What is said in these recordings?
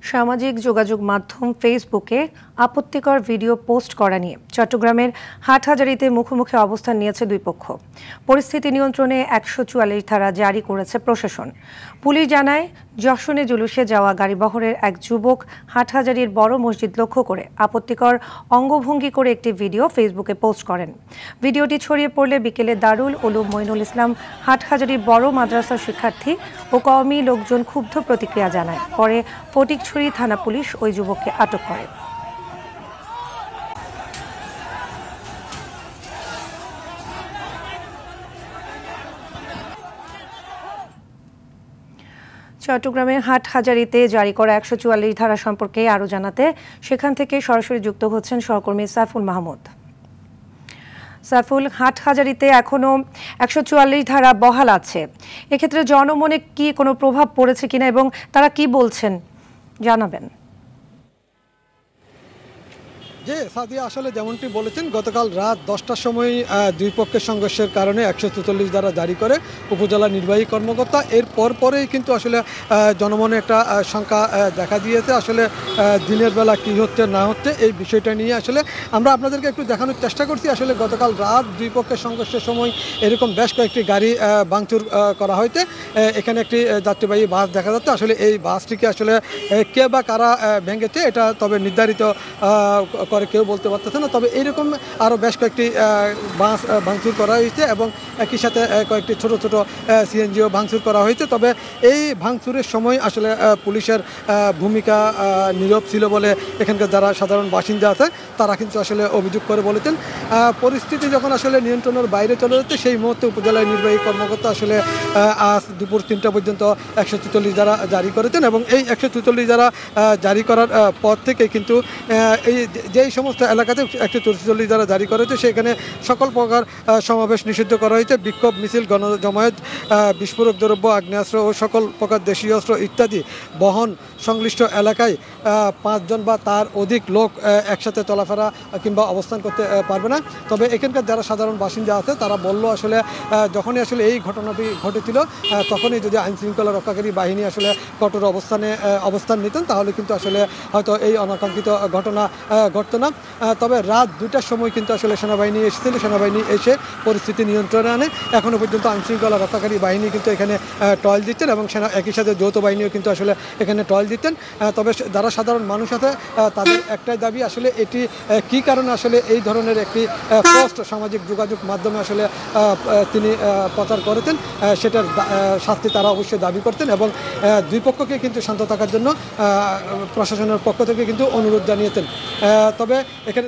সামাজিক যোগাযোগ মাধ্যম ফেসবুকে আপত্তিকর ভিডিও পোস্ট করা নিয়ে চট্টগ্রামের হাটহাজারীতে মুখোমুখি অবস্থান নিয়েছে দুই পক্ষ। পরিস্থিতি নিয়ন্ত্রণে ১৪৪ ধারা জারি করেছে প্রশাসন। পুলিশ জানায়, যশনে জুলুসে যাওয়া গাড়িবহরের এক যুবক হাটহাজারীর বড় মসজিদ লক্ষ্য করে আপত্তিকর অঙ্গভঙ্গি করে একটি ভিডিও ফেসবুকে পোস্ট করেন। ভিডিওটি ছড়িয়ে পড়লে বিকেলে দারুল উলুম মঈনুল ইসলাম হাটহাজারীর বড় মাদ্রাসার শিক্ষার্থী ও কওমি লোকজন ক্ষুব্ধ প্রতিক্রিয়া জানায়। পরে ফটিকছড়ি থানা পুলিশ ওই যুবককে আটক করে। চট্টগ্রামের হাটহাজারীতে জারি করা ১৪৪ ধারা সম্পর্কে আরও জানাতে সেখান থেকে সরাসরি যুক্ত হচ্ছেন সহকর্মী সাইফুল মাহমুদ। সাইফুল, হাটহাজারীতে এখনো ১৪৪ ধারা বহাল আছে, এক্ষেত্রে জনমনে কি কোনো প্রভাব পড়েছে কিনা এবং তারা কি বলছেন জানাবেন। যে সাদিয়া আসলে যেমনটি বলেছেন, গতকাল রাত 10টার সময় দুই পক্ষের সংঘর্ষের কারণে ১৪৪ ধারা জারি করে উপজেলা নির্বাহী কর্মকর্তা। এর পরেই কিন্তু আসলে জনমনে একটা শঙ্কা দেখা দিয়েছে। আসলে দিনের বেলা কি হচ্ছে না হচ্ছে এই বিষয়টা নিয়ে আসলে আমরা আপনাদেরকে একটু দেখানোর চেষ্টা করছি। আসলে গতকাল রাত দুই পক্ষের সংঘর্ষের সময় এরকম বেশ কয়েকটি গাড়ি ভাঙচুর করা হয়েছে। এখানে একটি যাত্রীবাহী বাস দেখা যাচ্ছে। আসলে এই বাসটিকে আসলে কে বা কারা ভেঙেছে এটা তবে নির্ধারিত করে কেউ বলতে পারতেছে না। তবে এইরকম আরও বেশ কয়েকটি বাস ভাঙচুর করা হয়েছে এবং একই সাথে কয়েকটি ছোট ছোট সিএনজিও ভাঙচুর করা হয়েছে। তবে এই ভাঙচুরের সময় আসলে পুলিশের ভূমিকা নীরব ছিল বলে এখানকার যারা সাধারণ বাসিন্দা আছে তারা কিন্তু আসলে অভিযোগ করে বলেছেন। পরিস্থিতি যখন আসলে নিয়ন্ত্রণের বাইরে চলে যাচ্ছে সেই মুহূর্তে উপজেলা নির্বাহী কর্মকর্তা আসলে আজ দুপুর ৩টা পর্যন্ত ১৪৪ ধারা জারি করেছেন এবং এই ১৪৪ ধারা জারি করার পর থেকে কিন্তু এই যেই সমস্ত এলাকাতে ১৪৪ ধারা জারি করা হয়েছে সেখানে সকল প্রকার সমাবেশ নিষিদ্ধ করা হয়েছে। বিক্ষোভ মিছিল, গণজমায়েত, বিস্ফোরক দ্রব্য, আগ্নেয়াস্ত্র ও সকল প্রকার দেশীয় অস্ত্র ইত্যাদি বহন সংশ্লিষ্ট এলাকায় ৫ জন বা তার অধিক লোক একসাথে চলাফেরা কিংবা অবস্থান করতে পারবে না। তবে এখানকার যারা সাধারণ বাসিন্দা আছে তারা বলল আসলে যখনই আসলে এই ঘটনাটি ঘটেছিল তখনই যদি আইনশৃঙ্খলা রক্ষাকারী বাহিনী আসলে কঠোর অবস্থান নিতেন তাহলে কিন্তু আসলে হয়তো এই অনাকাঙ্ক্ষিত ঘটনা ঘটতো না। তবে রাত ২টার সময় কিন্তু আসলে সেনাবাহিনী এসেছিল। সেনাবাহিনী এসে পরিস্থিতি নিয়ন্ত্রণে আনে। এখনও পর্যন্ত আইনশৃঙ্খলা রক্ষাকারী বাহিনী কিন্তু এখানে টহল দিচ্ছেন এবং একই সাথে যৌথ বাহিনীও কিন্তু আসলে এখানে টহল দিচ্ছেন। তবে যারা সাধারণ মানুষ আছে তাদের একটাই দাবি, আসলে এটি কী কারণে আসলে এই ধরনের একটি পোস্ট সামাজিক যোগাযোগ মাধ্যমে আসলে তিনি প্রচার করেছেন সেটার শাস্তি তারা অবশ্যই দাবি করতেন এবং দুই পক্ষকে কিন্তু শান্ত থাকার জন্য প্রশাসনের পক্ষ থেকে কিন্তু অনুরোধ জানিয়েছেন। তবে এখানে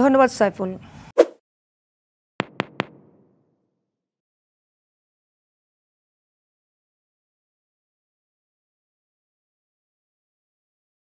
ধন্যবাদ সাইফুল।